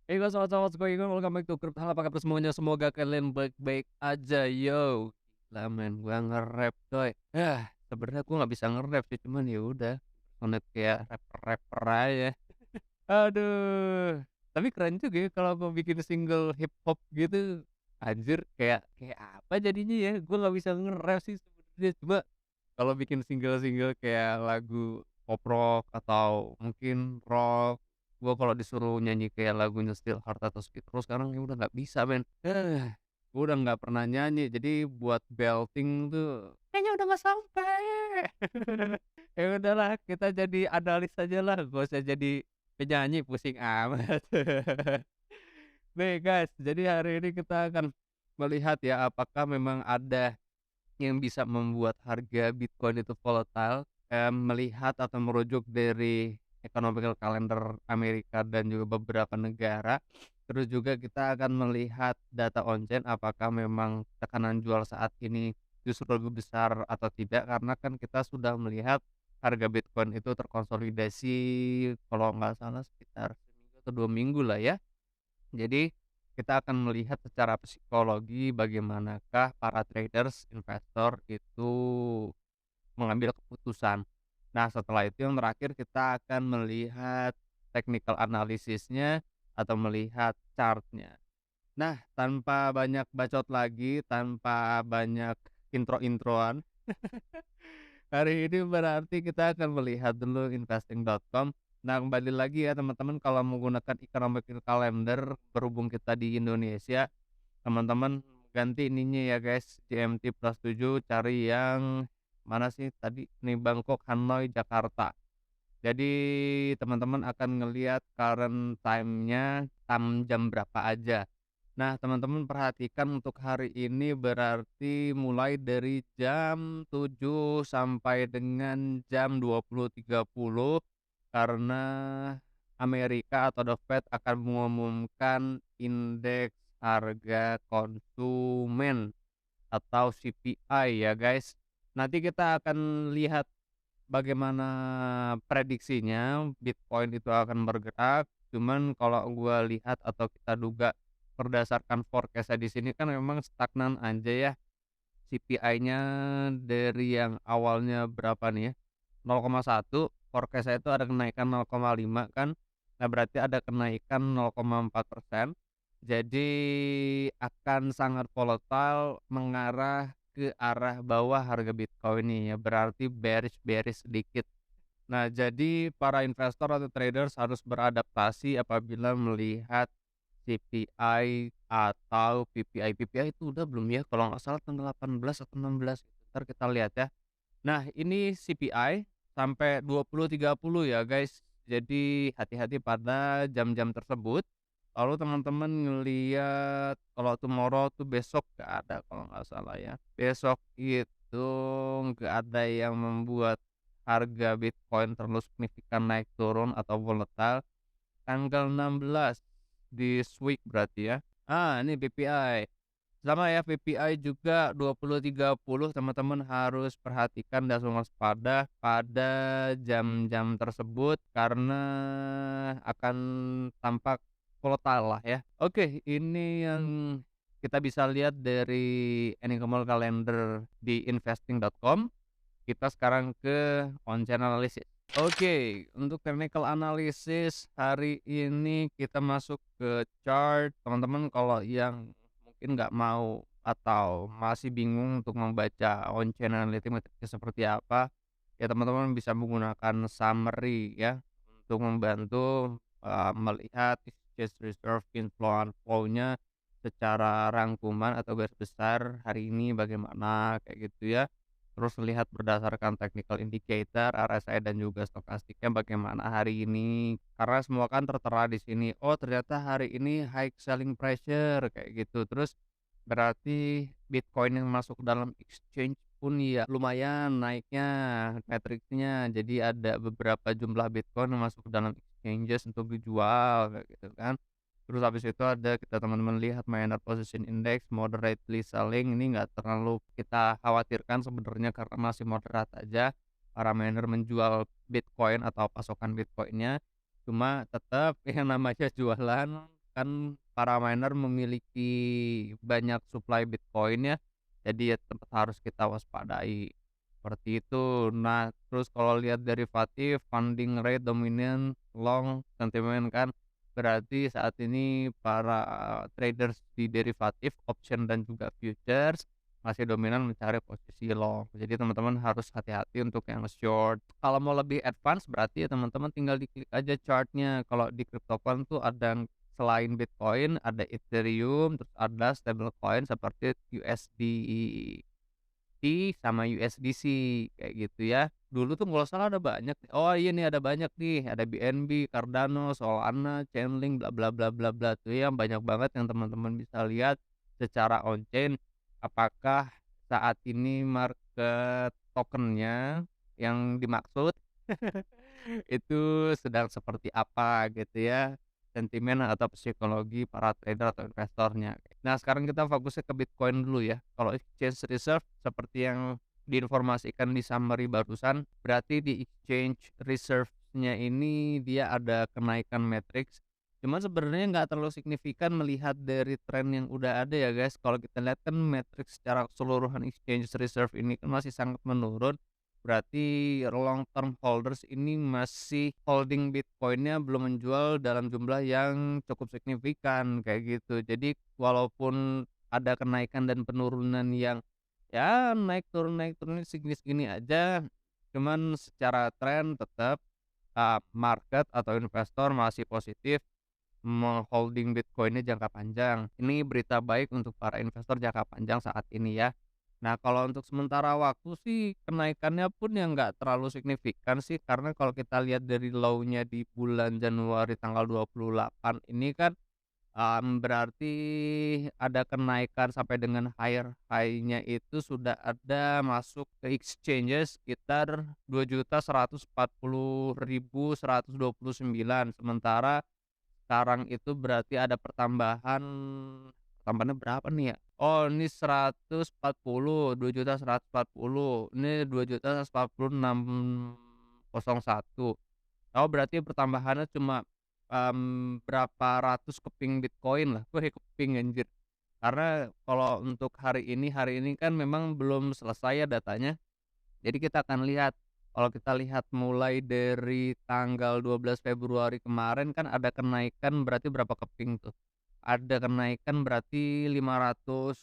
Halo, selamat selamat welcome back to Crypto Halo, apa kabar semuanya? Semoga kalian baik-baik aja, yo. Gila men, gua nge-rap coy. Sebenarnya gua nggak bisa nge-rap sih, cuman ya udah, connect kayak rapper-rapper aja. Aduh, tapi keren juga ya kalau gua bikin single hip hop gitu. Anjir, kayak apa jadinya ya? Gua nggak bisa nge-rap sih sebenarnya, cuma kalau bikin single-single kayak lagu pop rock atau mungkin rock, gua kalau disuruh nyanyi kayak lagunya Still Heart atau Speed Terus sekarang ya udah nggak bisa men. Gua udah nggak pernah nyanyi, jadi buat belting tuh kayaknya udah nggak sampai. Ya udahlah, kita jadi analis ajalah, gak usah jadi penyanyi, pusing amat. Nih guys, jadi hari ini kita akan melihat ya apakah memang ada yang bisa membuat harga Bitcoin itu volatile, melihat atau merujuk dari economical calendar Amerika dan juga beberapa negara. Terus juga kita akan melihat data on-chain apakah memang tekanan jual saat ini justru lebih besar atau tidak, karena kan kita sudah melihat harga Bitcoin itu terkonsolidasi kalau nggak salah sekitar seminggu atau 2 minggu lah ya. Jadi, kita akan melihat secara psikologi bagaimanakah para traders, investor itu mengambil keputusan. Nah, setelah itu yang terakhir kita akan melihat technical analisisnya atau melihat chartnya. Nah, tanpa banyak bacot lagi, tanpa banyak intro-introan, hari ini berarti kita akan melihat dulu investing.com. Nah, kembali lagi ya teman-teman, kalau menggunakan economic calendar berhubung kita di Indonesia, teman-teman ganti ininya ya guys, GMT plus 7 cari yang mana sih tadi nih, Bangkok, Hanoi, Jakarta. Jadi teman-teman akan ngelihat current time-nya jam berapa aja. Nah, teman-teman perhatikan untuk hari ini berarti mulai dari jam 7 sampai dengan jam 20.30 karena Amerika atau The Fed akan mengumumkan indeks harga konsumen atau CPI ya guys. Nanti kita akan lihat bagaimana prediksinya Bitcoin itu akan bergerak, cuman kalau gua lihat atau kita duga berdasarkan forecast-nya di sini kan memang stagnan aja ya, CPI-nya dari yang awalnya berapa nih ya, 0,1, forecast-nya itu ada kenaikan 0,5 kan. Nah, berarti ada kenaikan 0,4%. Jadi akan sangat volatile mengarah ke arah bawah harga Bitcoin ini ya, berarti bearish-bearish sedikit. Nah, jadi para investor atau traders harus beradaptasi apabila melihat CPI atau PPI. PPI itu udah belum ya? Kalau nggak salah tanggal 18 atau 16 gitu. Entar kita lihat ya. Nah, ini CPI sampai 20.30 ya, guys. Jadi hati-hati pada jam-jam tersebut. Lalu teman-teman ngelihat kalau tomorrow tuh besok nggak ada kalau nggak salah ya. Besok itu nggak ada yang membuat harga Bitcoin terlalu signifikan naik turun atau volatile. Tanggal 16 di week berarti ya. Ini PPI. Sama ya PPI juga 20.30, teman-teman harus perhatikan dan waspada pada jam-jam tersebut karena akan tampak volatile lah ya. Oke, ini yang kita bisa lihat dari Enigma Calendar di investing.com. Kita sekarang ke on-chain analysis. Oke, untuk technical analysis hari ini kita masuk ke chart. Teman-teman kalau yang mungkin nggak mau atau masih bingung untuk membaca on-chain analytics metriknya seperti apa, ya teman-teman bisa menggunakan summary ya untuk membantu melihat exchange reserve inflow outflow-nya secara rangkuman atau garis besar hari ini bagaimana kayak gitu ya. Terus lihat berdasarkan technical indicator, RSI dan juga stokastiknya bagaimana hari ini. Karena semua kan tertera di sini. Oh, ternyata hari ini high selling pressure kayak gitu. Terus berarti Bitcoin yang masuk dalam exchange pun ya lumayan naiknya metriknya. Jadi ada beberapa jumlah Bitcoin yang masuk ke dalam exchanges untuk dijual kayak gitu kan. Terus habis itu ada kita teman-teman lihat miner position index moderately selling, ini nggak terlalu kita khawatirkan sebenarnya karena masih moderat aja para miner menjual Bitcoin atau pasokan Bitcoinnya. Cuma tetap yang namanya jualan kan para miner memiliki banyak supply Bitcoin ya, jadi ya tetep harus kita waspadai, seperti itu. Nah, terus kalau lihat derivatif, funding rate, dominant, long, sentiment kan, berarti saat ini para traders di derivatif, option dan juga futures masih dominan mencari posisi long. Jadi teman-teman harus hati-hati untuk yang short. Kalau mau lebih advance berarti ya teman-teman tinggal diklik aja chartnya. Kalau di CryptoCoin tuh ada selain Bitcoin, ada Ethereum, terus ada stablecoin seperti USDT sama USDC kayak gitu ya. Dulu tuh kalau salah ada banyak. Oh iya nih ada banyak nih, ada BNB, Cardano, Solana, Chainlink, bla bla bla bla bla tuh yang banyak banget yang teman-teman bisa lihat secara on chain. Apakah saat ini market tokennya yang dimaksud itu sedang seperti apa gitu ya, sentimen atau psikologi para trader atau investornya. Nah, sekarang kita fokusnya ke Bitcoin dulu ya. Kalau exchange reserve seperti yang diinformasikan di summary barusan, berarti di exchange reserve-nya ini dia ada kenaikan matrix. Cuman sebenarnya nggak terlalu signifikan melihat dari tren yang udah ada ya guys. Kalau kita lihat kan matrix secara keseluruhan exchange reserve ini kan masih sangat menurun. Berarti long term holders ini masih holding Bitcoin-nya belum menjual dalam jumlah yang cukup signifikan kayak gitu. Jadi walaupun ada kenaikan dan penurunan yang ya naik turun segini-segini aja, cuman secara tren tetap market atau investor masih positif meng-holding Bitcoin-nya jangka panjang. Ini berita baik untuk para investor jangka panjang saat ini ya. Nah, kalau untuk sementara waktu sih kenaikannya pun yang nggak terlalu signifikan sih, karena kalau kita lihat dari low-nya di bulan Januari tanggal 28 ini kan, berarti ada kenaikan sampai dengan high-nya itu sudah ada masuk ke exchanges sekitar 2.140.129, sementara sekarang itu berarti ada tambahannya berapa nih ya? Oh ini 140, 2.140.000, ini 2.146.01. Oh berarti pertambahannya cuma, berapa ratus keping Bitcoin lah, weh keping anjir. Karena kalau untuk hari ini kan memang belum selesai ya datanya. Jadi kita akan lihat, kalau kita lihat mulai dari tanggal 12 Februari kemarin kan ada kenaikan berarti berapa keping tuh, ada kenaikan berarti 500,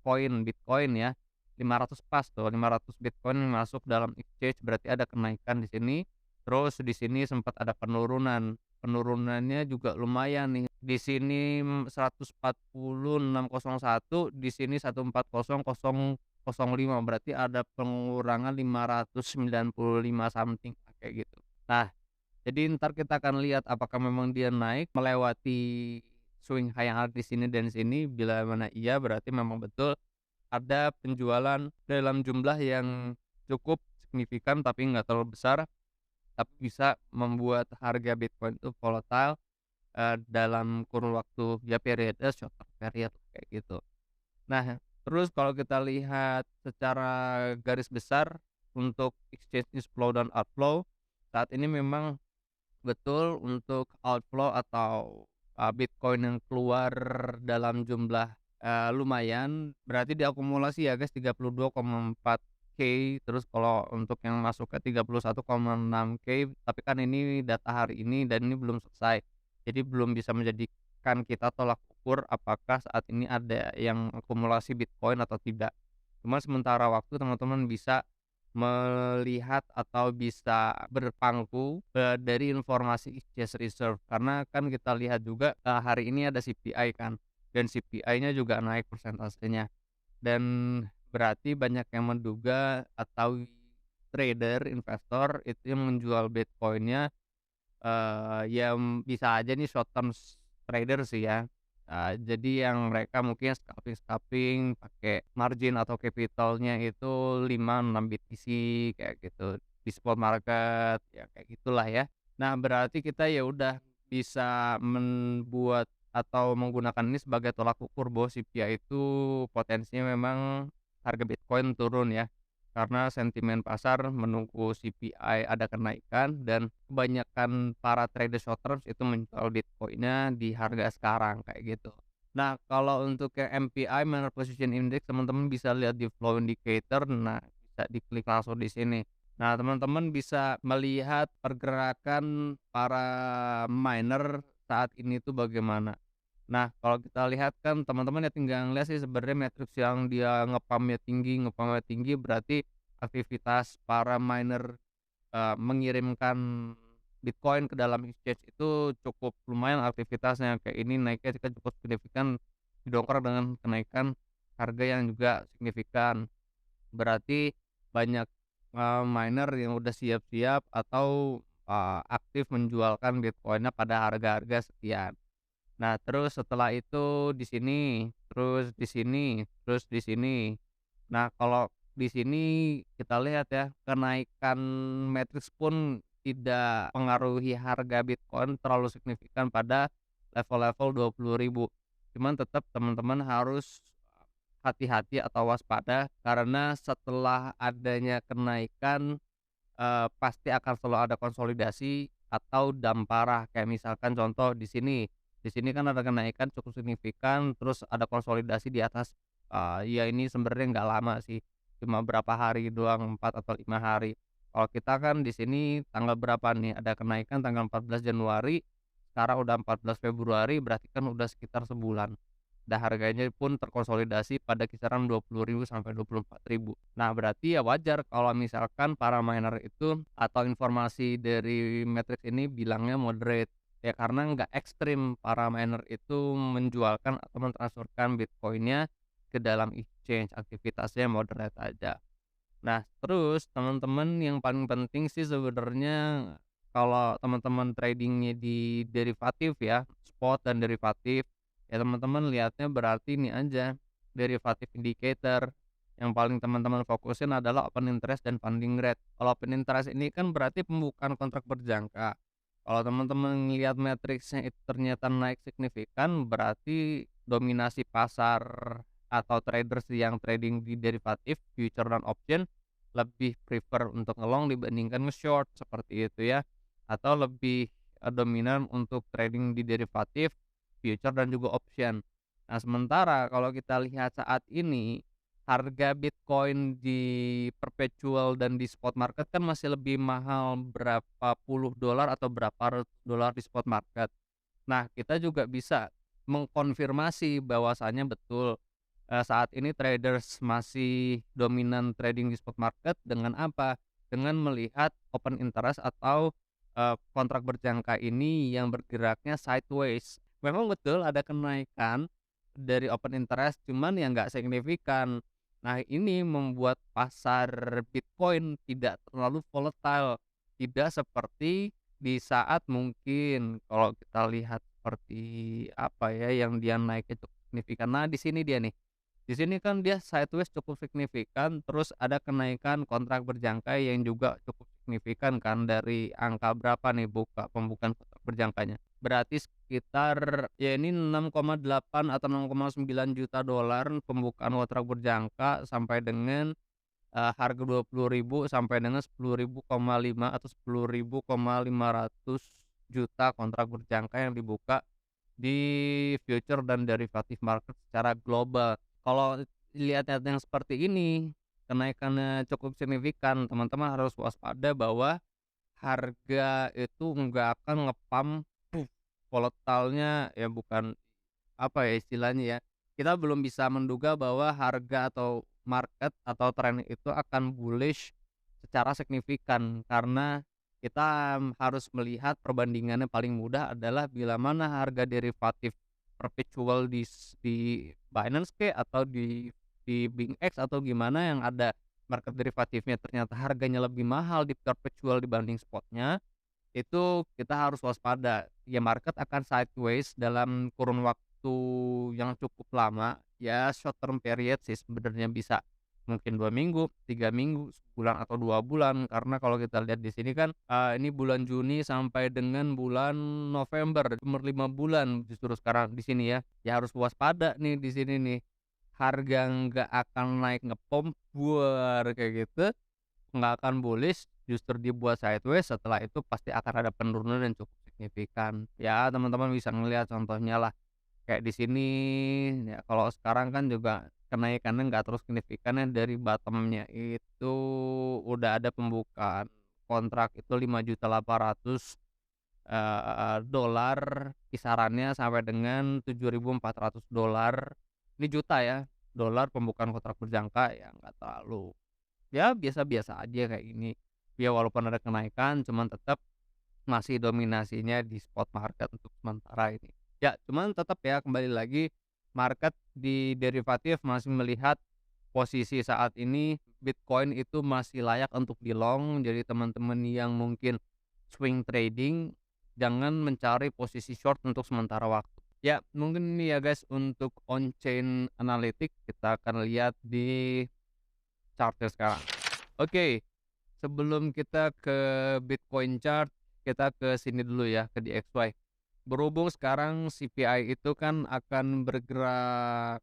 koin Bitcoin ya, 500 pas tuh, 500 Bitcoin masuk dalam exchange berarti ada kenaikan di sini. Terus di sini sempat ada penurunan, penurunannya juga lumayan nih, di sini, 140.601, di sini 140.005, berarti ada pengurangan 595 something kayak gitu. Nah, jadi entar kita akan lihat apakah memang dia naik melewati swing high yang ada di sini dan sini, bila mana iya berarti memang betul ada penjualan dalam jumlah yang cukup signifikan tapi nggak terlalu besar, tapi bisa membuat harga Bitcoin itu volatile, dalam kurun waktu ya periode short term period kayak gitu. Nah, terus kalau kita lihat secara garis besar untuk exchange news flow dan outflow, saat ini memang betul untuk outflow atau, Bitcoin yang keluar dalam jumlah, lumayan, berarti diakumulasi ya guys 32,4K, terus kalau untuk yang masuk ke 31,6K, tapi kan ini data hari ini dan ini belum selesai. Jadi belum bisa menjadikan kita tolak ukur apakah saat ini ada yang akumulasi Bitcoin atau tidak. Cuma sementara waktu teman-teman bisa melihat atau bisa berpangku, dari informasi exchange reserve, karena kan kita lihat juga, hari ini ada CPI kan, dan CPI-nya juga naik persentasenya, dan berarti banyak yang menduga atau trader, investor itu yang menjual Bitcoin-nya, ya bisa aja nih short term trader sih ya. Jadi yang mereka mungkin scalping-scalping pakai margin atau capitalnya itu 5, 6 BTC kayak gitu di spot market, ya kayak gitulah ya. Nah, berarti kita ya udah bisa membuat atau menggunakan ini sebagai tolak ukur bahwa CPI itu potensinya memang harga Bitcoin turun ya. karena sentimen pasar menunggu CPI ada kenaikan dan kebanyakan para trader short term itu menjual Bitcoin-nya di harga sekarang kayak gitu. Nah, kalau untuk yang MPI Minor Position Index teman-teman bisa lihat di flow indicator, nah bisa diklik langsung di sini. Nah, teman-teman bisa melihat pergerakan para miner saat ini tuh bagaimana. Nah, kalau kita lihat kan teman-teman ya tinggal ngeliat sih sebenarnya matriks yang dia ngepam-nya tinggi berarti aktivitas para miner, mengirimkan Bitcoin ke dalam exchange itu cukup lumayan aktivitasnya, kayak ini naiknya juga cukup signifikan, didongkrak dengan kenaikan harga yang juga signifikan. Berarti banyak, miner yang udah siap-siap atau, aktif menjualkan Bitcoin-nya pada harga-harga sekian. Nah, terus setelah itu di sini, terus di sini, terus di sini. Nah, kalau di sini kita lihat ya, kenaikan matriks pun tidak pengaruhi harga Bitcoin terlalu signifikan pada level-level 20.000. Cuman tetap teman-teman harus hati-hati atau waspada karena setelah adanya kenaikan, pasti akan selalu ada konsolidasi atau parah. Kayak misalkan contoh di sini kan ada kenaikan cukup signifikan, terus ada konsolidasi di atas, ya ini sebenarnya nggak lama sih, cuma berapa hari doang, 4 atau 5 hari. Kalau kita kan di sini tanggal berapa nih, ada kenaikan tanggal 14 Januari, sekarang udah 14 Februari, berarti kan udah sekitar sebulan. Dan harganya pun terkonsolidasi pada kisaran 20.000 sampai 24.000. Nah, berarti ya wajar kalau misalkan para miner itu atau informasi dari matriks ini bilangnya moderate. Ya karena nggak ekstrim para miner itu menjualkan atau mentransferkan Bitcoin-nya ke dalam exchange, aktivitasnya moderate aja. Nah, terus teman-teman yang paling penting sih sebenarnya kalau teman-teman tradingnya di derivatif ya, spot dan derivatif, ya teman-teman lihatnya berarti ini aja, derivatif indicator. Yang paling teman-teman fokusin adalah open interest dan funding rate. Kalau open interest ini kan berarti pembukaan kontrak berjangka. Kalau teman-teman lihat matriksnya itu ternyata naik signifikan, berarti dominasi pasar atau traders yang trading di derivatif, future dan option lebih prefer untuk nge-long dibandingkan nge-short seperti itu ya, atau lebih, dominan untuk trading di derivatif, future dan juga option. Nah, sementara kalau kita lihat saat ini, harga Bitcoin di perpetual dan di spot market kan masih lebih mahal berapa puluh dolar atau berapa ratus dolar di spot market. Nah, kita juga bisa mengkonfirmasi bahwasanya betul, saat ini traders masih dominan trading di spot market dengan apa? Dengan melihat open interest atau, kontrak berjangka ini yang bergeraknya sideways. Memang betul ada kenaikan dari open interest, cuman yang nggak signifikan. Nah, ini membuat pasar Bitcoin tidak terlalu volatile, tidak seperti di saat mungkin kalau kita lihat seperti apa ya, yang dia naiknya cukup signifikan. Nah, di sini dia nih, di sini kan dia sideways cukup signifikan, terus ada kenaikan kontrak berjangka yang juga cukup signifikan kan dari angka berapa nih pembukaan kontrak berjangkanya. Berarti sekitar ya ini 6,8 atau 6,9 juta dolar pembukaan kontrak berjangka sampai dengan, harga 20.000 sampai dengan 10.000,5 atau 10.500 juta kontrak berjangka yang dibuka di future dan derivatif market secara global. Kalau lihat-lihat yang seperti ini, kenaikannya cukup signifikan, teman-teman harus waspada bahwa harga itu nggak akan ngepam volatile-nya ya bukan, apa ya istilahnya ya, kita belum bisa menduga bahwa harga atau market atau tren itu akan bullish secara signifikan karena kita harus melihat perbandingannya paling mudah adalah bila mana harga derivatif perpetual di Binance atau di BingX atau gimana yang ada market derivatifnya ternyata harganya lebih mahal di perpetual dibanding spotnya, itu kita harus waspada. Ya market akan sideways dalam kurun waktu yang cukup lama, ya short term period sih sebenarnya bisa mungkin 2 minggu, 3 minggu, sebulan atau 2 bulan. Karena kalau kita lihat di sini kan, ini bulan Juni sampai dengan bulan November, cuma 5 bulan justru sekarang di sini ya. Ya harus waspada nih di sini nih. harga nggak akan naik ngepom buar kayak gitu, nggak akan bullish, justru dibuat sideways, setelah itu pasti akan ada penurunan yang cukup signifikan. Ya teman-teman bisa ngelihat contohnya lah, kayak di sini ya kalau sekarang kan juga kenaikannya nggak terus signifikan ya, dari bottom-nya itu udah ada pembukaan kontrak itu 5.800.000 dolar, kisarannya sampai dengan $7.400. Ini juta ya, dolar pembukaan kontrak berjangka ya nggak terlalu, ya biasa-biasa aja kayak gini. Ya walaupun ada kenaikan cuman tetap masih dominasinya di spot market untuk sementara ini. Ya cuman tetap ya kembali lagi, market di derivatif masih melihat posisi saat ini Bitcoin itu masih layak untuk di-long. Jadi teman-teman yang mungkin swing trading, jangan mencari posisi short untuk sementara waktu. Ya mungkin ini ya guys untuk on chain analytics, kita akan lihat di chartnya sekarang. Oke, sebelum kita ke Bitcoin chart, kita ke sini dulu ya, ke DXY. Berhubung sekarang CPI itu kan akan bergerak,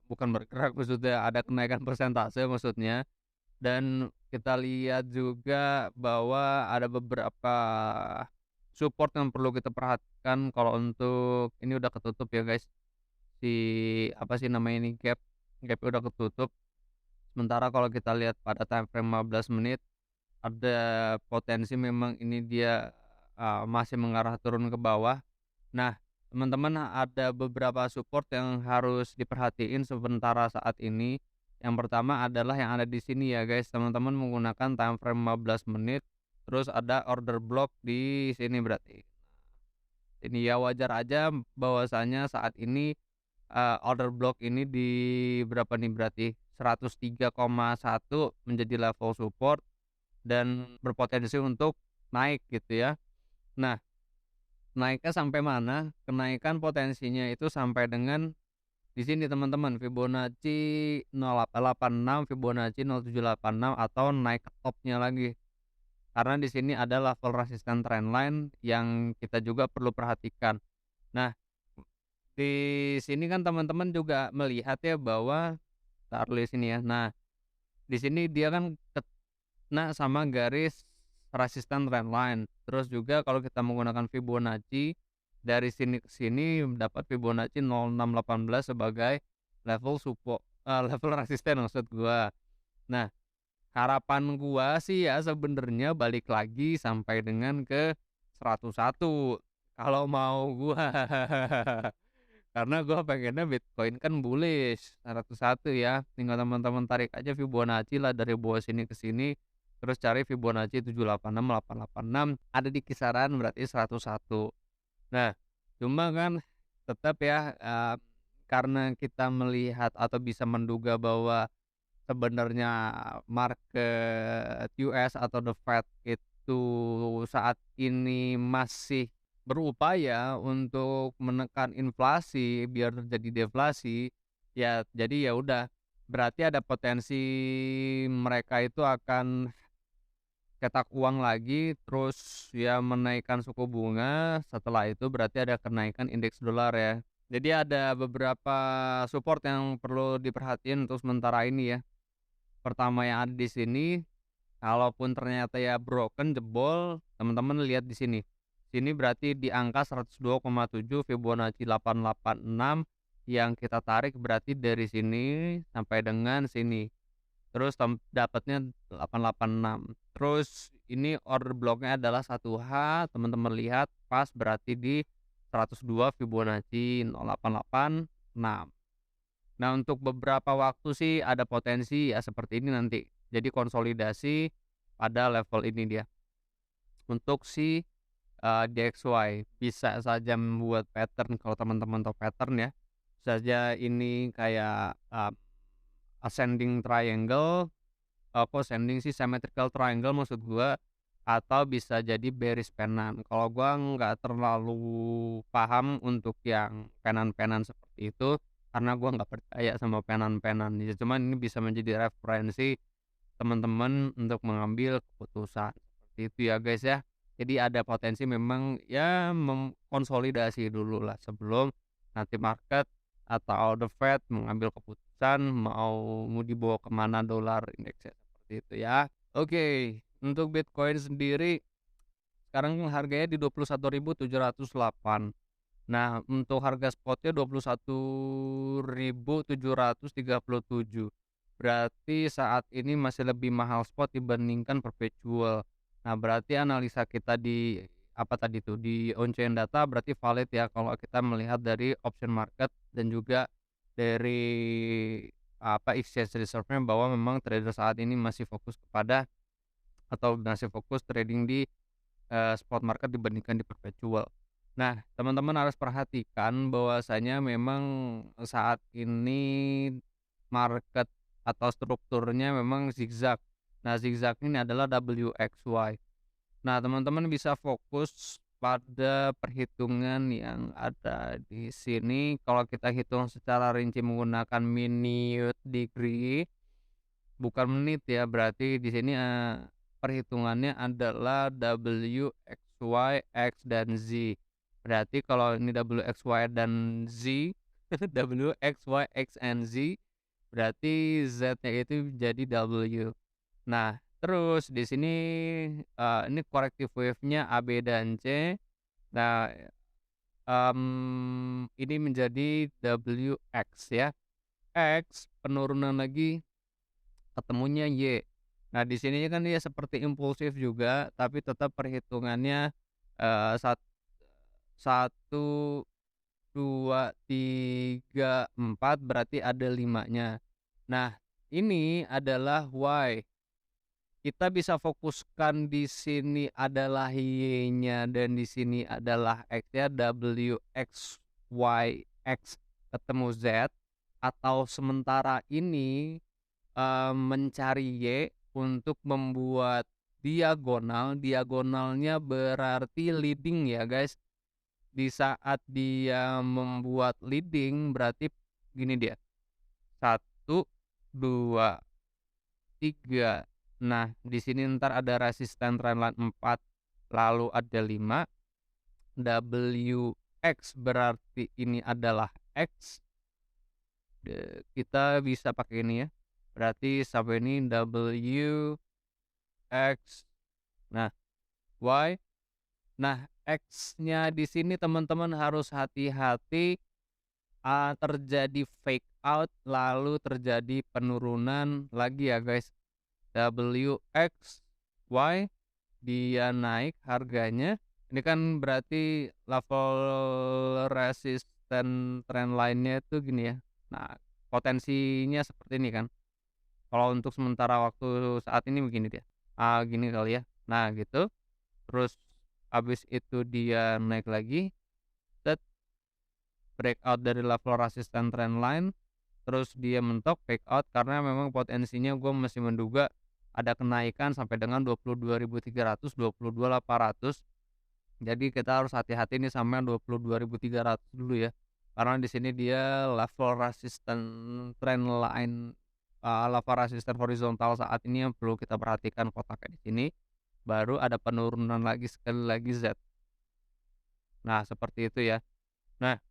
bukan bergerak maksudnya, ada kenaikan persentase maksudnya, dan kita lihat juga bahwa ada beberapa support yang perlu kita perhatikan kalau untuk ini udah ketutup ya guys, si apa sih namanya ini, gap udah ketutup. Sementara kalau kita lihat pada time frame 15 menit, ada potensi memang ini dia, masih mengarah turun ke bawah. Nah, teman-teman ada beberapa support yang harus diperhatiin sementara saat ini. Yang pertama adalah yang ada di sini ya guys, teman-teman menggunakan time frame 15 menit, terus ada order block di sini berarti. Ini ya wajar aja bahwasanya saat ini, order block ini di berapa nih berarti, 103,1 menjadi level support dan berpotensi untuk naik gitu ya. Nah, naiknya sampai mana? Kenaikan potensinya itu sampai dengan di sini teman-teman, Fibonacci 0886, Fibonacci 0786 atau naik ke topnya lagi. Karena di sini ada level resisten trendline yang kita juga perlu perhatikan. Nah, di sini kan teman-teman juga melihat ya bahwa taruh di sini ya. Nah, di sini dia kan kena sama garis resisten trendline. Terus juga kalau kita menggunakan Fibonacci dari sini ke sini dapat Fibonacci 0618 sebagai level support, level resisten maksud gua. Nah, harapan gua sih ya sebenarnya balik lagi sampai dengan ke 101 kalau mau gua. Karena gua pengennya Bitcoin kan bullish 101 ya. Tinggal teman-teman tarik aja Fibonacci lah dari bawah sini ke sini. Terus cari Fibonacci 786, 886 ada di kisaran berarti 101. Nah, cuma kan tetap ya, karena kita melihat atau bisa menduga bahwa sebenarnya market US atau the Fed itu saat ini masih berupaya untuk menekan inflasi biar terjadi deflasi, ya jadi ya udah, berarti ada potensi mereka itu akan cetak uang lagi, terus ya menaikkan suku bunga, setelah itu berarti ada kenaikan indeks dolar ya. Jadi ada beberapa support yang perlu diperhatiin untuk sementara ini ya. Pertama yang ada di sini, kalaupun ternyata ya broken, jebol, teman-teman lihat di sini. Sini berarti di angka 102,7 Fibonacci 886 yang kita tarik berarti dari sini sampai dengan sini. Terus dapatnya 886. Terus ini order blocknya adalah 1H, teman-teman lihat pas berarti di 102 Fibonacci 0886. Nah, untuk beberapa waktu sih ada potensi ya seperti ini nanti. Jadi konsolidasi pada level ini dia. Untuk si DXY bisa saja membuat pattern kalau teman-teman tahu pattern ya. Bisa saja ini kayak ascending triangle, kok ascending sih, symmetrical triangle maksud gua, atau bisa jadi bearish pennant. Kalau gua nggak terlalu paham untuk yang pennant-pennant seperti itu, karena gua nggak percaya sama pennant-pennant ya, cuman ini bisa menjadi referensi teman-teman untuk mengambil keputusan, seperti itu ya guys ya. Jadi ada potensi memang ya konsolidasi dulu lah sebelum nanti market atau The Fed mengambil keputusan mau dibawa kemana dolar indeksnya, seperti itu ya. Oke, untuk Bitcoin sendiri sekarang harganya di 21.708. Nah, untuk harga spotnya 21.737. Berarti saat ini masih lebih mahal spot dibandingkan perpetual. Nah, berarti analisa kita di apa tadi tuh, di on-chain data berarti valid ya kalau kita melihat dari option market dan juga dari exchange reserve-nya, bahwa memang trader saat ini masih fokus kepada atau masih fokus trading di spot market dibandingkan di perpetual. Nah, teman-teman harus perhatikan bahwasanya memang saat ini market atau strukturnya memang zigzag. Nah, zigzag ini adalah WXY. Nah, teman-teman bisa fokus pada perhitungan yang ada di sini. Kalau kita hitung secara rinci menggunakan minute degree, bukan menit ya, berarti di sini, perhitungannya adalah W, X, Y, X, dan Z. Berarti kalau ini W, X, Y, dan Z, W, X, Y, X, and Z, berarti Z-nya itu jadi W. Nah, terus di sini, ini corrective wave-nya A, B, dan C. Nah, ini menjadi WX ya. X penurunan lagi ketemunya Y. Nah, di sini kan dia seperti impulsif juga, tapi tetap perhitungannya, eee, sat 1, 2, 3, 4 berarti ada limanya. Nah, ini adalah Y. Kita bisa fokuskan di sini adalah Y-nya dan di sini adalah X-nya, W, X, Y, X ketemu Z, atau sementara ini mencari Y untuk membuat diagonal. Diagonalnya berarti leading ya guys. Di saat dia membuat leading berarti gini dia, 1, 2, 3. Nah, di sini ntar ada resisten trendline 4, lalu ada 5. WX berarti ini adalah X. Kita bisa pakai ini ya. Berarti sampai ini W, X, nah Y. Nah, X-nya di sini teman-teman harus hati-hati, terjadi fake out lalu terjadi penurunan lagi ya guys. W, X, Y dia naik harganya. Ini kan berarti level resisten trend line-nya itu gini ya. Nah, potensinya seperti ini kan. Kalau untuk sementara waktu saat ini begini dia, gini kali ya. Nah gitu, terus habis itu dia naik lagi, set, breakout dari level resisten trendline, terus dia mentok, fake out karena memang potensinya gue masih menduga ada kenaikan sampai dengan 22.300, 22.800. Jadi kita harus hati-hati nih sama 22.300 dulu ya. Karena di sini dia level resisten trendline, level resisten horizontal saat ini yang perlu kita perhatikan kotaknya di sini. Baru ada penurunan lagi sekali lagi Z. Nah, seperti itu ya. Nah,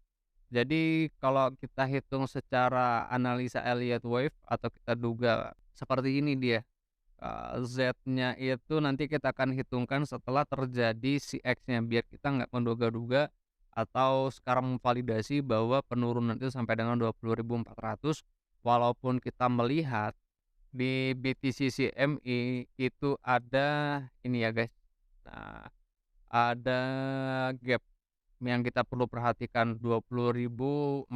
jadi kalau kita hitung secara analisa Elliott Wave atau kita duga seperti ini dia, Z-nya itu nanti kita akan hitungkan setelah terjadi si X-nya biar kita nggak menduga-duga atau sekarang memvalidasi bahwa penurunan itu sampai dengan 20.400, walaupun kita melihat di BTC CME itu ada ini ya guys, nah ada gap yang kita perlu perhatikan 20.475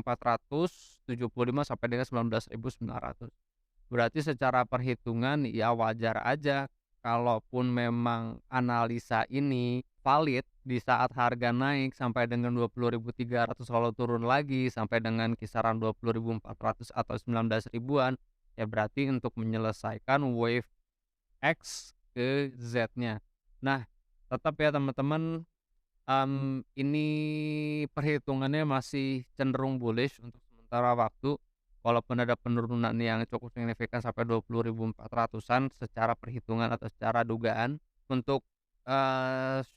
sampai dengan 19.900. Berarti secara perhitungan ya wajar aja kalaupun memang analisa ini valid di saat harga naik sampai dengan 20.300, kalau turun lagi sampai dengan kisaran 20.400 atau 19 ribuan, ya berarti untuk menyelesaikan wave X ke Z-nya. Nah, tetap ya teman-teman, ini perhitungannya masih cenderung bullish untuk sementara waktu, walaupun ada penurunan yang cukup signifikan sampai 20.400-an secara perhitungan atau secara dugaan. Untuk,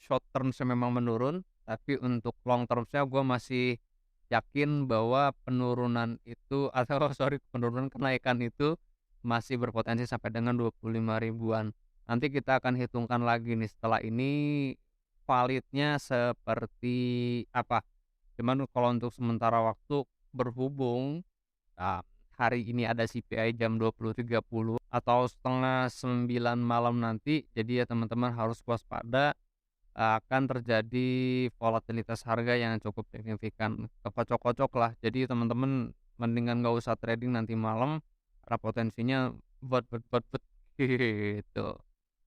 short term-nya memang menurun, tapi untuk long term-nya gue masih yakin bahwa penurunan itu atau sorry penurunan kenaikan itu masih berpotensi sampai dengan 25 ribuan. Nanti kita akan hitungkan lagi nih setelah ini validnya seperti apa. Cuman kalau untuk sementara waktu berhubung, eee, hari ini ada CPI jam 20.30 atau setengah sembilan malam nanti, jadi ya teman-teman harus waspada akan terjadi volatilitas harga yang cukup signifikan, kekocok-kocok lah. Jadi teman-teman mendingan nggak usah trading nanti malam, karena potensinya bet gitu.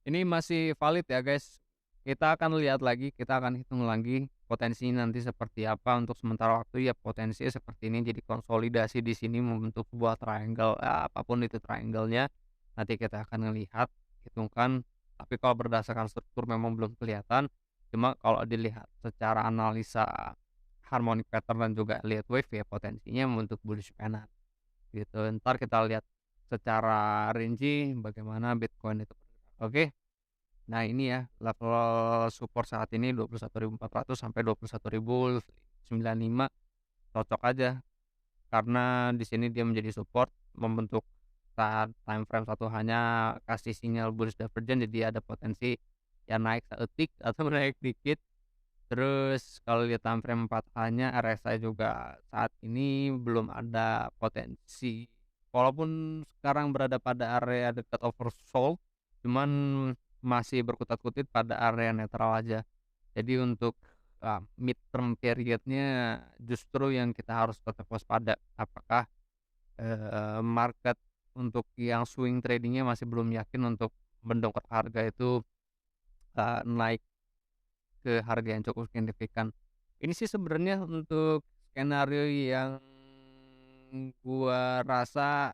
Ini masih valid ya guys, kita akan lihat lagi, kita akan hitung lagi potensinya nanti seperti apa. Untuk sementara waktu ya potensinya seperti ini, jadi konsolidasi di sini membentuk sebuah triangle, apapun itu triangle-nya, nanti kita akan ngelihat, hitungkan. Tapi kalau berdasarkan struktur memang belum kelihatan. Cuma kalau dilihat secara analisa harmonic pattern dan juga elliott wave ya potensinya untuk bullish pennant gitu. Entar kita lihat secara rinci bagaimana Bitcoin itu bergerak. Oke. Nah ini ya level support saat ini 21.400 sampai 21.095 cocok aja karena di sini dia menjadi support membentuk saat time frame satu hanya kasih sinyal bullish divergence, jadi ada potensi ya naik seetik atau naik dikit. Terus kalau lihat time frame 4H-nya RSI juga saat ini belum ada potensi. Walaupun sekarang berada pada area dekat oversold, cuman masih berkutat-kutit pada area netral aja. Jadi untuk, mid-term period-nya justru yang kita harus tetap waspada. Apakah, market untuk yang swing trading-nya masih belum yakin untuk mendongkrak harga itu, naik ke harga yang cukup signifikan. Ini sih sebenarnya untuk skenario yang gua rasa,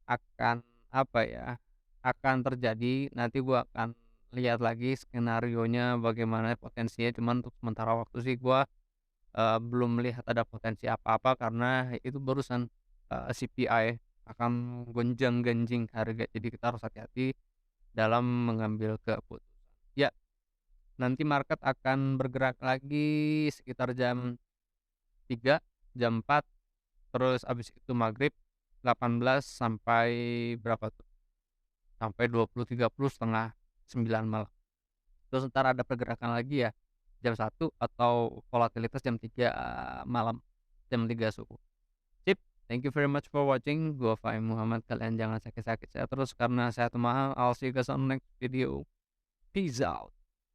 akan apa ya, akan terjadi. Nanti gua akan lihat lagi skenarionya bagaimana potensinya, cuman untuk sementara waktu sih gua, belum melihat ada potensi apa-apa karena itu barusan, CPI akan gonjang-ganjing harga. Jadi kita harus hati-hati dalam mengambil keputusan. Ya. Nanti market akan bergerak lagi sekitar jam 3, jam 4, terus abis itu maghrib 18 sampai berapa tuh, sampai 20.30 setengah 9 malam. Terus entar ada pergerakan lagi ya jam 1 atau volatilitas jam 3 malam, jam 3 subuh. Sip, thank you very much for watching. Gua Fahim Muhammad, kalian jangan sakit-sakit sehat terus karena sehat mahal. I'll see you guys on next video. Peace out.